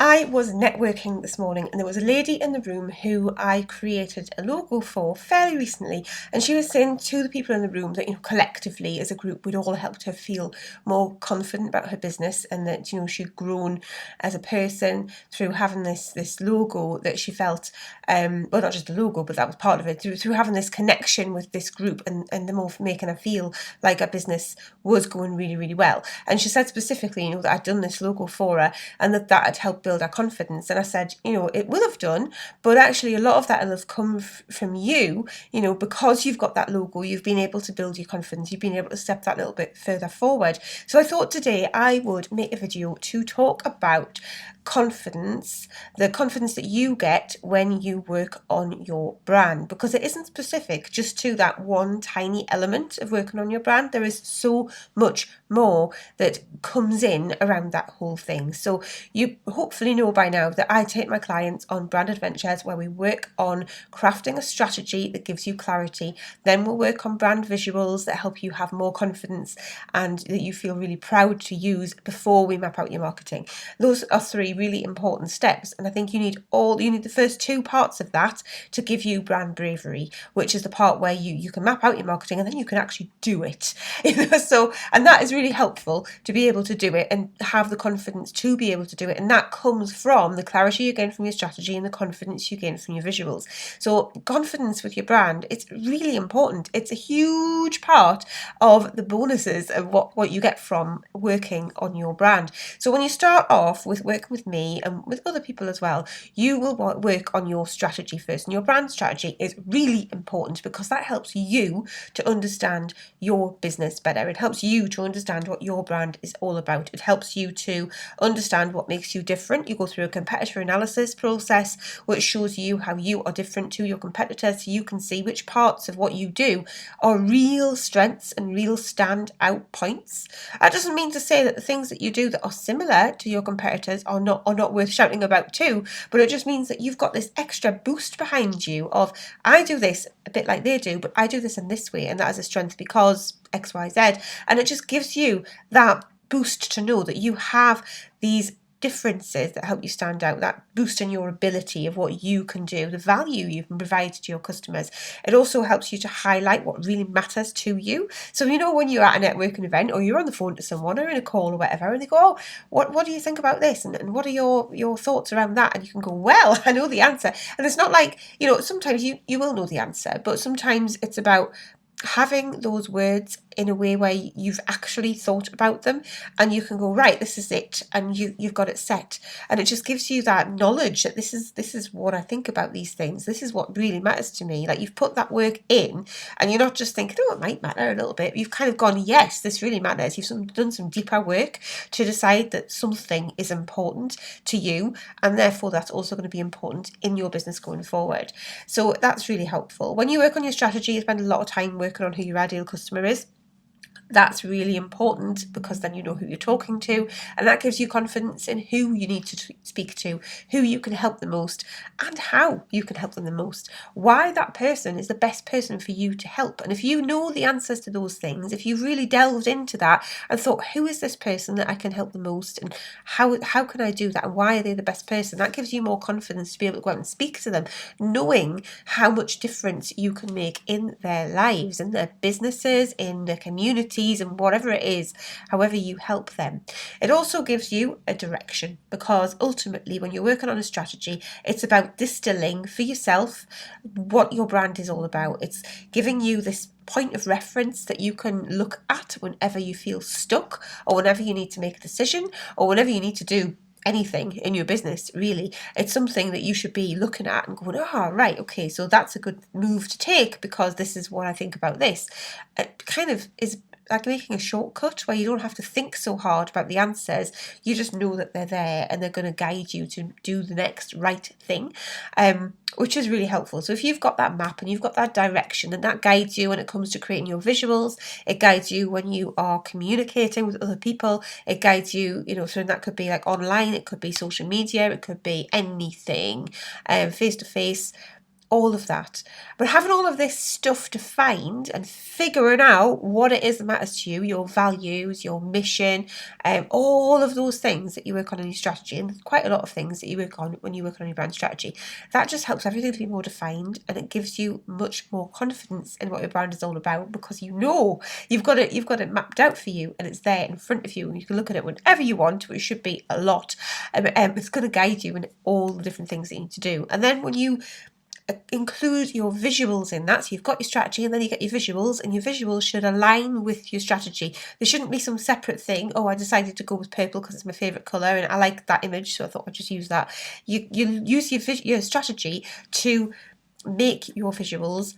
I was networking this morning and there was a lady in the room who I created a logo for fairly recently, and she was saying to the people in the room that, collectively as a group we'd all helped her feel more confident about her business, and that, she'd grown as a person through having this logo that she felt, well, not just the logo, but that was part of it, through having this connection with this group and them all making her feel like her business was going really, really well. And she said specifically, that I'd done this logo for her and that had helped build our confidence. And I said, it will have done, but actually a lot of that will have come from you, because you've got that logo, you've been able to build your confidence, you've been able to step that little bit further forward. So I thought today I would make a video to talk about confidence, the confidence that you get when you work on your brand, because it isn't specific just to that one tiny element of working on your brand. There is so much more that comes in around that whole thing. So you hopefully know by now that I take my clients on brand adventures where we work on crafting a strategy that gives you clarity. Then we'll work on brand visuals that help you have more confidence and that you feel really proud to use before we map out your marketing. Those are three really important steps, and I think you need the first two parts of that to give you brand bravery, which is the part where you can map out your marketing and then you can actually do it. And that is really helpful to be able to do it and have the confidence to be able to do it, and that comes from the clarity you gain from your strategy and the confidence you gain from your visuals. So confidence with your brand, it's really important. It's a huge part of the bonuses of what you get from working on your brand. So when you start off with working with me and with other people as well, you will work on your strategy first, and your brand strategy is really important because that helps you to understand your business better. It helps you to understand what your brand is all about. It helps you to understand what makes you different. You go through a competitor analysis process which shows you how you are different to your competitors, so you can see which parts of what you do are real strengths and real standout points. That doesn't mean to say that the things that you do that are similar to your competitors are not worth shouting about too, but it just means that you've got this extra boost behind you of, I do this a bit like they do, but I do this in this way, and that is a strength because XYZ. And it just gives you that boost to know that you have these differences that help you stand out, that boost in your ability of what you can do, the value you can provide to your customers. It also helps you to highlight what really matters to you. So when you're at a networking event or you're on the phone to someone or in a call or whatever, and they go, oh, what do you think about this, and what are your thoughts around that? And you can go, well, I know the answer. And it's not like, sometimes you will know the answer, but sometimes it's about having those words in a way where you've actually thought about them and you can go, right, this is it, and you've got it set, and it just gives you that knowledge that this is what I think about these things, this is what really matters to me. Like, you've put that work in and you're not just thinking, oh, it might matter a little bit. You've kind of gone, yes, this really matters. You've done some deeper work to decide that something is important to you, and therefore that's also going to be important in your business going forward. So that's really helpful. When you work on your strategy, you spend a lot of time working on who your ideal customer is. That's really important because then you know who you're talking to, and that gives you confidence in who you need to speak to, who you can help the most, and how you can help them the most, why that person is the best person for you to help. And if you know the answers to those things, if you've really delved into that and thought, who is this person that I can help the most, and how can I do that, and why are they the best person, that gives you more confidence to be able to go out and speak to them, knowing how much difference you can make in their lives, in their businesses, in their community, and whatever it is, however you help them. It also gives you a direction, because ultimately when you're working on a strategy, it's about distilling for yourself what your brand is all about. It's giving you this point of reference that you can look at whenever you feel stuck, or whenever you need to make a decision, or whenever you need to do anything in your business, really. It's something that you should be looking at and going, right, okay, so that's a good move to take because this is what I think about this. It kind of is like making a shortcut where you don't have to think so hard about the answers. You just know that they're there and they're going to guide you to do the next right thing, which is really helpful. So if you've got that map and you've got that direction, and that guides you when it comes to creating your visuals, it guides you when you are communicating with other people, it guides you, so that could be like online, it could be social media, it could be anything, face to face. all of that. But having all of this stuff defined and figuring out what it is that matters to you, your values, your mission, all of those things that you work on in your strategy, and quite a lot of things that you work on when you work on your brand strategy, that just helps everything to be more defined, and it gives you much more confidence in what your brand is all about, because you know you've got it mapped out for you, and it's there in front of you, and you can look at it whenever you want, which should be a lot. It's going to guide you in all the different things that you need to do. And then when you include your visuals in that, so you've got your strategy and then you get your visuals, and your visuals should align with your strategy. There shouldn't be some separate thing. Oh, I decided to go with purple because it's my favourite colour and I like that image, so I thought I'd just use that. You use your strategy to make your visuals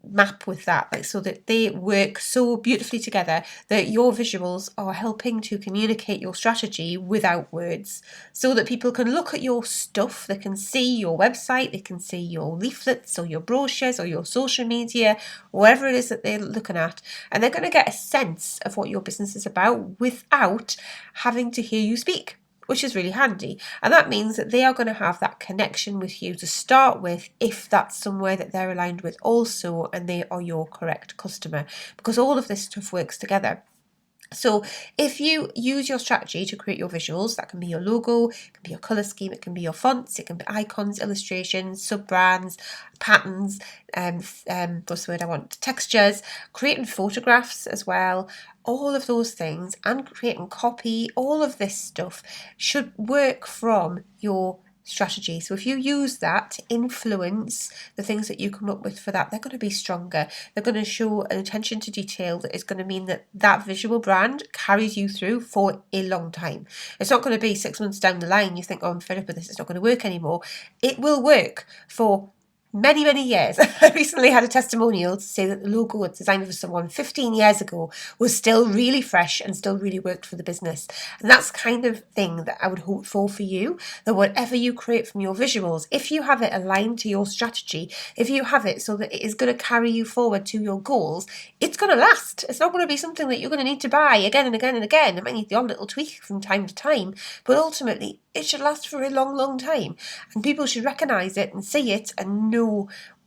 map with that, like, so that they work so beautifully together that your visuals are helping to communicate your strategy without words, so that people can look at your stuff, they can see your website, they can see your leaflets or your brochures or your social media, whatever it is that they're looking at, and they're going to get a sense of what your business is about without having to hear you speak, which is really handy. And that means that they are going to have that connection with you to start with, if that's somewhere that they're aligned with also, and they are your correct customer, because all of this stuff works together. So if you use your strategy to create your visuals, that can be your logo, it can be your colour scheme, it can be your fonts, it can be icons, illustrations, sub-brands, patterns, what's the word I want, textures, creating photographs as well, all of those things, and creating copy, all of this stuff should work from your strategy. So if you use that to influence the things that you come up with for that, they're going to be stronger. They're going to show an attention to detail that is going to mean that that visual brand carries you through for a long time. It's not going to be 6 months down the line you think, oh, I'm fed up with this, it's not going to work anymore. It will work for many, many years. I recently had a testimonial to say that the logo was designed for someone 15 years ago was still really fresh and still really worked for the business. And that's the kind of thing that I would hope for you, that whatever you create from your visuals, if you have it aligned to your strategy, if you have it so that it is going to carry you forward to your goals, it's going to last. It's not going to be something that you're going to need to buy again and again and again. It might need the odd little tweak from time to time, but ultimately it should last for a long, long time. And people should recognise it and see it and know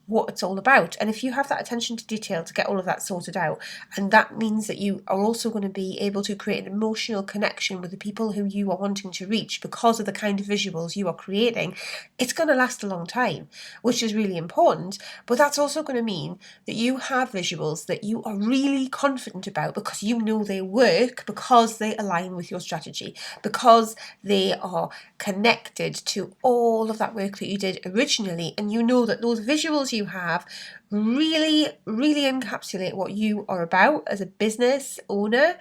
what it's all about. And if you have that attention to detail to get all of that sorted out, and that means that you are also going to be able to create an emotional connection with the people who you are wanting to reach because of the kind of visuals you are creating, it's going to last a long time, which is really important. But that's also going to mean that you have visuals that you are really confident about because you know they work, because they align with your strategy, because they are connected to all of that work that you did originally, and you know that those visuals you have really, really encapsulate what you are about as a business owner.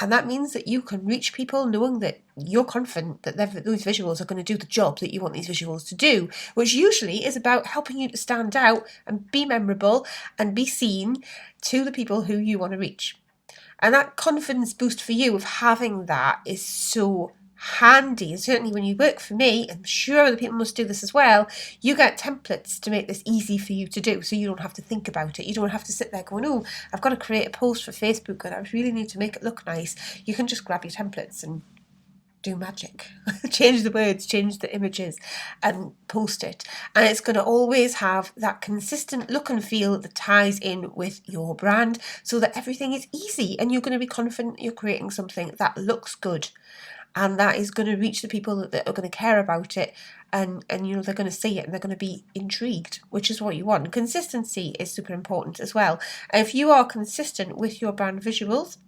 And that means that you can reach people knowing that you're confident that those visuals are going to do the job that you want these visuals to do, which usually is about helping you to stand out and be memorable and be seen to the people who you want to reach. And that confidence boost for you of having that is so handy. And certainly when you work for me, I'm sure other people must do this as well, you get templates to make this easy for you to do, so you don't have to think about it. You don't have to sit there going, oh, I've got to create a post for Facebook and I really need to make it look nice. You can just grab your templates and do magic. Change the words, change the images, and post it. And it's going to always have that consistent look and feel that ties in with your brand, so that everything is easy and you're going to be confident you're creating something that looks good and that is going to reach the people that are going to care about it, and you know, they're going to see it and they're going to be intrigued, which is what you want. Consistency is super important as well. And if you are consistent with your brand visuals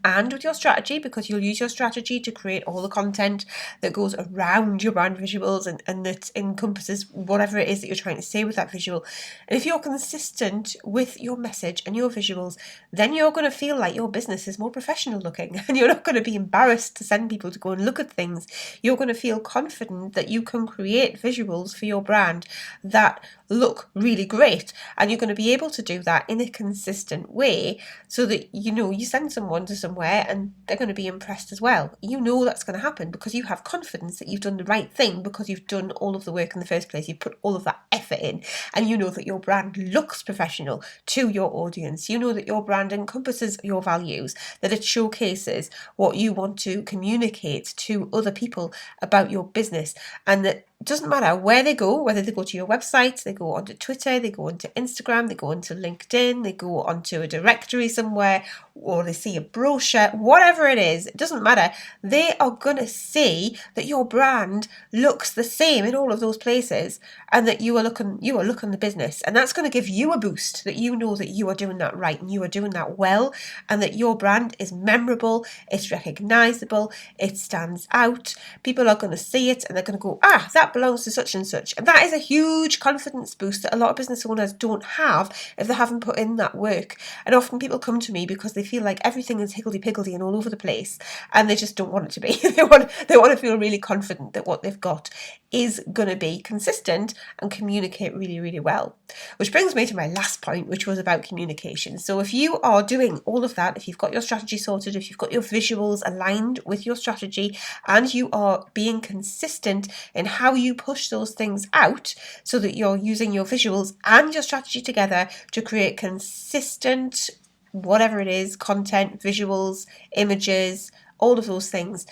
and with your strategy, because you'll use your strategy to create all the content that goes around your brand visuals and that encompasses whatever it is that you're trying to say with that visual. And if you're consistent with your message and your visuals, then you're going to feel like your business is more professional looking, and you're not going to be embarrassed to send people to go and look at things. You're going to feel confident that you can create visuals for your brand that look really great, and you're going to be able to do that in a consistent way, so that you know you send someone to somewhere and they're going to be impressed as well. You know that's going to happen because you have confidence that you've done the right thing, because you've done all of the work in the first place. You've put all of that effort in, and you know that your brand looks professional to your audience. You know that your brand encompasses your values, that it showcases what you want to communicate to other people about your business, and that it doesn't matter where they go, whether they go to your website, they go onto Twitter, they go onto Instagram, they go onto LinkedIn, they go onto a directory somewhere, or they see a brochure, whatever it is, it doesn't matter. They are going to see that your brand looks the same in all of those places, and that you are looking the business. And that's going to give you a boost, that you know that you are doing that right and you are doing that well, and that your brand is memorable, it's recognizable, it stands out. People are going to see it and they're going to go, that belongs to such and such. And that is a huge confidence boost that a lot of business owners don't have if they haven't put in that work. And often people come to me because they feel like everything is higgledy-piggledy and all over the place, and they just don't want it to be. They want to feel really confident that what they've got is going to be consistent and communicate really, really well. Which brings me to my last point, which was about communication. So if you are doing all of that, if you've got your strategy sorted, if you've got your visuals aligned with your strategy, and you are being consistent in how you push those things out, so that you're using your visuals and your strategy together to create consistent, whatever it is, content, visuals, images, all of those things,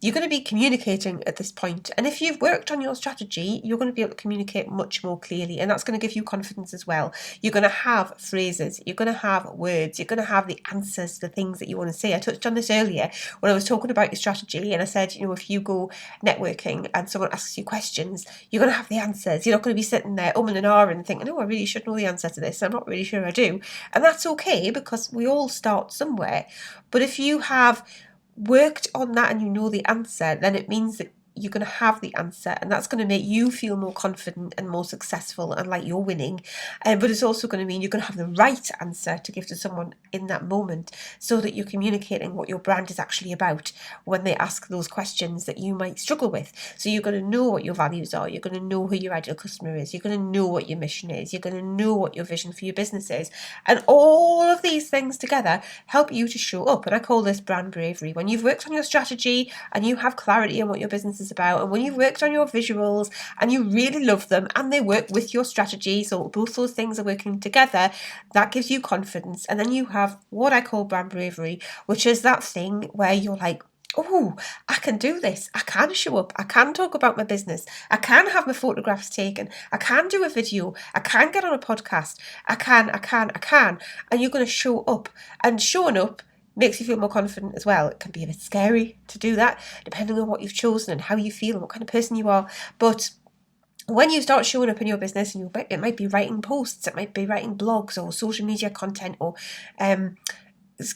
you're going to be communicating at this point. And if you've worked on your strategy, you're going to be able to communicate much more clearly. And that's going to give you confidence as well. You're going to have phrases, you're going to have words, you're going to have the answers to the things that you want to say. I touched on this earlier when I was talking about your strategy, and I said, if you go networking and someone asks you questions, you're going to have the answers. You're not going to be sitting there umming and ahhing and thinking, I really should know the answer to this. I'm not really sure I do. And that's okay, because we all start somewhere. But if you have worked on that and you know the answer, then it means that you're going to have the answer, and that's going to make you feel more confident and more successful and like you're winning. But it's also going to mean you're going to have the right answer to give to someone in that moment, so that you're communicating what your brand is actually about when they ask those questions that you might struggle with. So you're going to know what your values are, you're going to know who your ideal customer is, you're going to know what your mission is, you're going to know what your vision for your business is, and all of these things together help you to show up. And I call this brand bravery. When you've worked on your strategy and you have clarity on what your business is about, and when you've worked on your visuals and you really love them and they work with your strategy, so both those things are working together, that gives you confidence. And then you have what I call brand bravery, which is that thing where you're like, oh, I can do this. I can show up. I can talk about my business. I can have my photographs taken. I can do a video. I can get on a podcast. I can. And you're going to show up. And showing up makes you feel more confident as well. It can be a bit scary to do that, depending on what you've chosen and how you feel and what kind of person you are. But when you start showing up in your business, and it might be writing posts, it might be writing blogs or social media content, or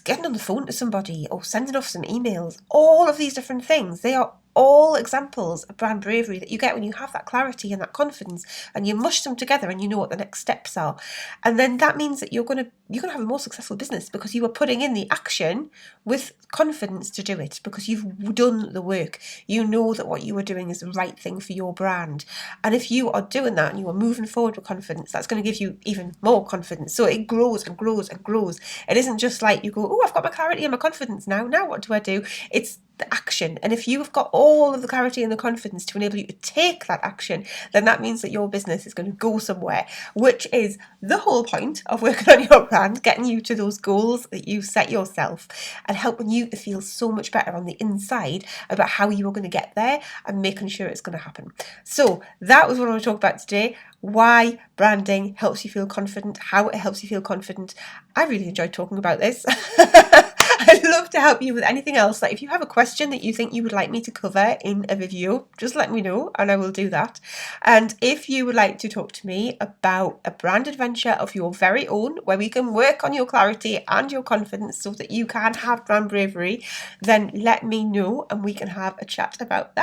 getting on the phone to somebody, or sending off some emails, all of these different things, they are all examples of brand bravery that you get when you have that clarity and that confidence, and you mush them together and you know what the next steps are. And then that means that you're going to have a more successful business, because you are putting in the action with confidence to do it, because you've done the work. You know that what you are doing is the right thing for your brand. And if you are doing that and you are moving forward with confidence, that's going to give you even more confidence. So it grows and grows and grows. It isn't just like you go, oh, I've got my clarity and my confidence now what do I do? It's the action. And if you've got all of the clarity and the confidence to enable you to take that action, then that means that your business is going to go somewhere, which is the whole point of working on your brand, getting you to those goals that you set yourself, and helping you to feel so much better on the inside about how you are going to get there and making sure it's going to happen. So that was what I want to talk about today. Why branding helps you feel confident, how it helps you feel confident. I really enjoyed talking about this. I'd love to help you with anything else. Like if you have a question that you think you would like me to cover in a video, just let me know and I will do that. And if you would like to talk to me about a brand adventure of your very own, where we can work on your clarity and your confidence so that you can have brand bravery, then let me know and we can have a chat about that.